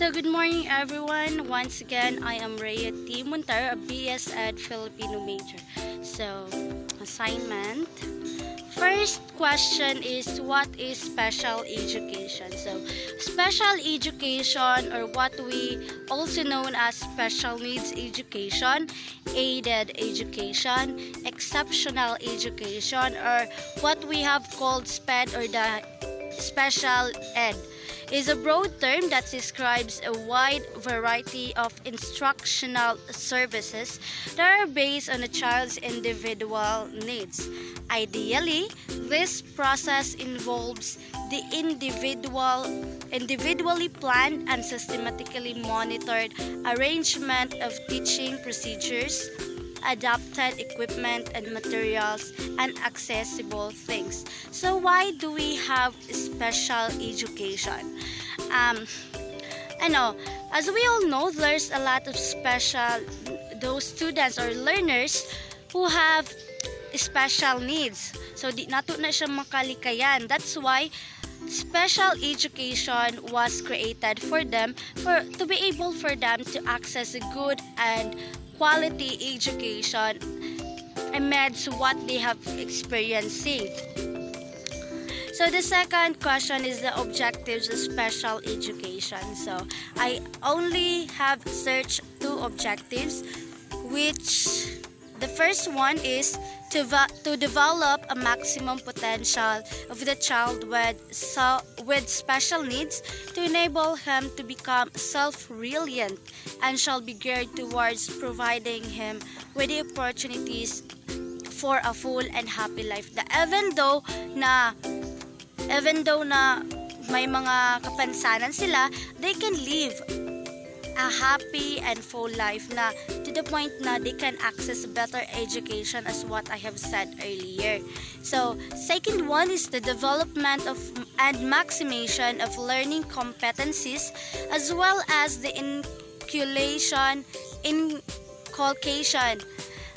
So good morning everyone. Once again, I am Rhea T. Montero, a BS Ed Filipino major. So, assignment. First question is, what is special education? So, special education, or what we also known as special needs education, aided education, exceptional education, or what we have called SPED, or the special ed, is a broad term that describes a wide variety of instructional services that are based on a child's individual needs. Ideally, this process involves the individually planned and systematically monitored arrangement of teaching procedures, adapted equipment and materials, and accessible things. So why do we have special education? As we all know, there's a lot of those students or learners who have special needs. So di nato na siya makalikayan. That's why special education was created for them, to be able for them to access a good and quality education amidst what they have experiencing. So the second question is the objectives of special education. So I only have searched two objectives, which the first one is to develop a maximum potential of the child with special needs, to enable him to become self-reliant, and shall be geared towards providing him with the opportunities for a full and happy life. Even though na may mga kapansanan sila, they can live a happy and full life, na to the point na they can access better education, as what I have said earlier. So, second one is the development of and maximization of learning competencies, as well as the inculcation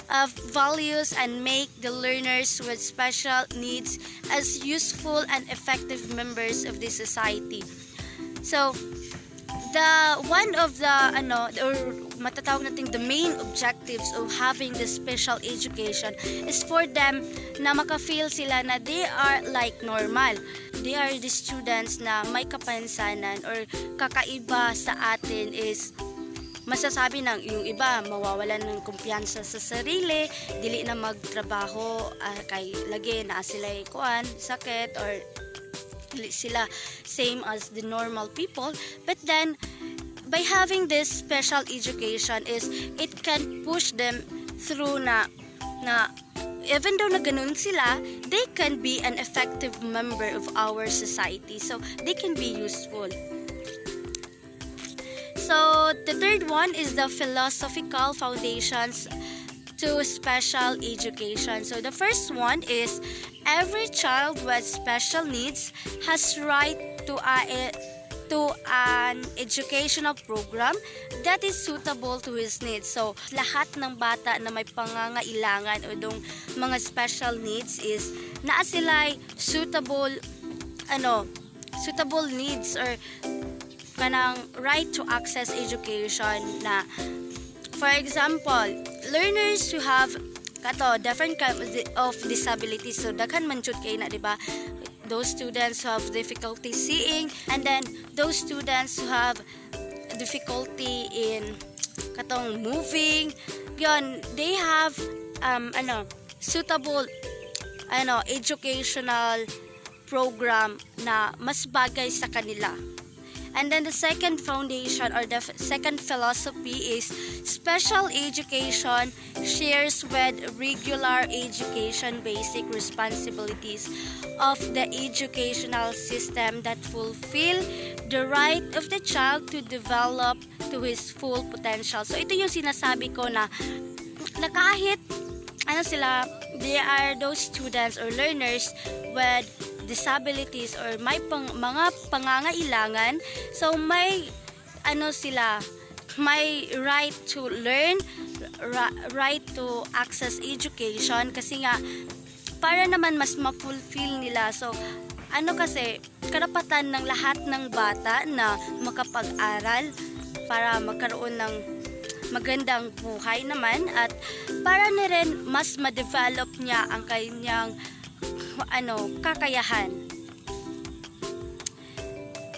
of values, and make the learners with special needs as useful and effective members of the society. So, matatawag natin the main objectives of having this special education is for them na maka-feel sila na they are like normal. They are the students na may kapansanan, or kakaiba sa atin is masasabi ng yung iba mawawalan ng kumpiyansa sa sarili, dili na magtrabaho, kay lagi na sila sakit, or sila same as the normal people. But then by having this special education is it can push them through na even though na ganun sila, they can be an effective member of our society, so they can be useful. So the third one is the philosophical foundations to special education. So the first one is every child with special needs has right to an educational program that is suitable to his needs. So lahat ng bata na may pangangailangan o dong mga special needs is naa sila'y suitable needs, or kanang right to access education, na for example, learners who have different kind of disabilities. So daghan man jud kay na, diba? Those students who have difficulty seeing, and then those students who have difficulty in moving, yon, they have suitable educational program na mas bagay sa kanila. And then the second foundation, or the second philosophy, is special education shares with regular education basic responsibilities of the educational system that fulfill the right of the child to develop to his full potential. So ito yung sinasabi ko na kahit they are those students or learners with disabilities or may mga pangangailangan, so may may right to learn, right to access education, kasi nga para naman mas ma-fulfill nila. So kasi karapatan ng lahat ng bata na makapag-aral para magkaroon ng magandang buhay naman, at para na rin mas ma-develop niya ang kanyang kakayahan.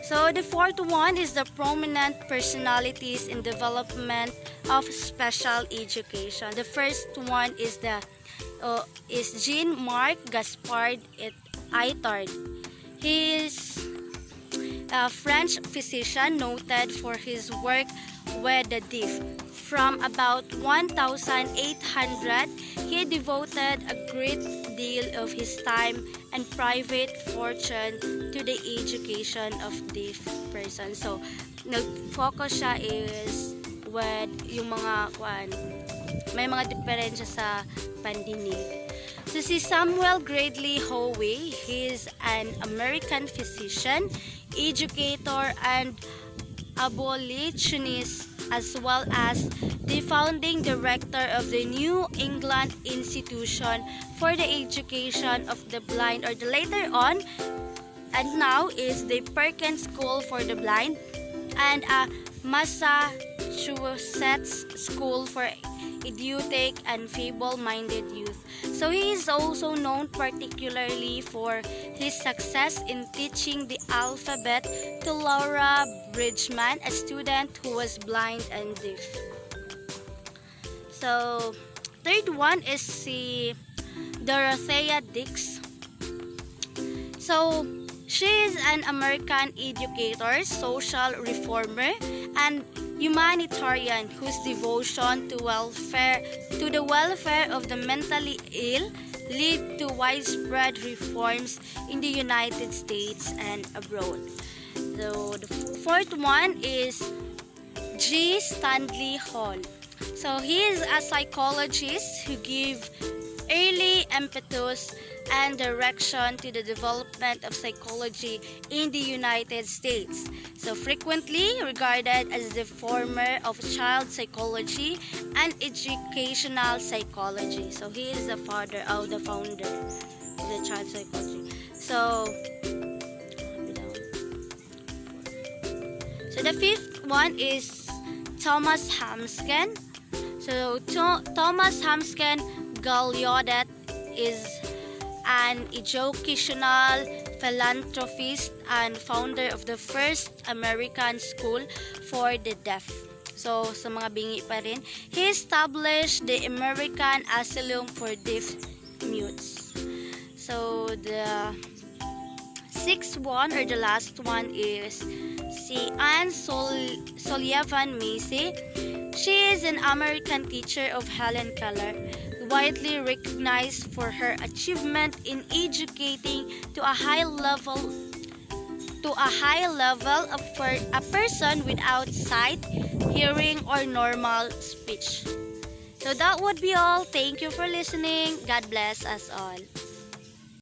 So the fourth one is the prominent personalities in development of special education. The first one is Jean-Marc Gaspard Itard. He is a French physician noted for his work with the deaf. From about 1800, he devoted a great deal of his time and private fortune to the education of deaf persons. So, nag-focus siya is with yung may mga diferensya sa pandinig. So, si Samuel Gradley Howe, he is an American physician, educator, and abolitionist, as well as the founding director of the New England Institution for the Education of the Blind, or the later on and now is the Perkins School for the Blind, and a Massachusetts School for Idiotic and Feeble-Minded Youth. So he is also known particularly for his success in teaching the alphabet to Laura Bridgman, a student who was blind and deaf. So third one is si Dorothea Dix. So she is an American educator, social reformer, and humanitarian whose devotion to the welfare of the mentally ill lead to widespread reforms in the United States and abroad. So the fourth one is G. Stanley Hall. So he is a psychologist who gives early impetus and direction to the development of psychology in the United States. So frequently regarded as the former of child psychology and educational psychology. So he is the founder of the child psychology. So the fifth one is Thomas Hamsken. So Thomas Hamsken Gallaudet is an educational philanthropist and founder of the first American school for the deaf. So, sa mga bingi pa rin, he established the American Asylum for Deaf Mutes. So, the sixth one, or the last one, is si Anne Sullivan Macy. She is an American teacher of Helen Keller, widely recognized for her achievement in educating to a high level of a person without sight, hearing, or normal speech. So that would be all. Thank you for listening. God bless us all.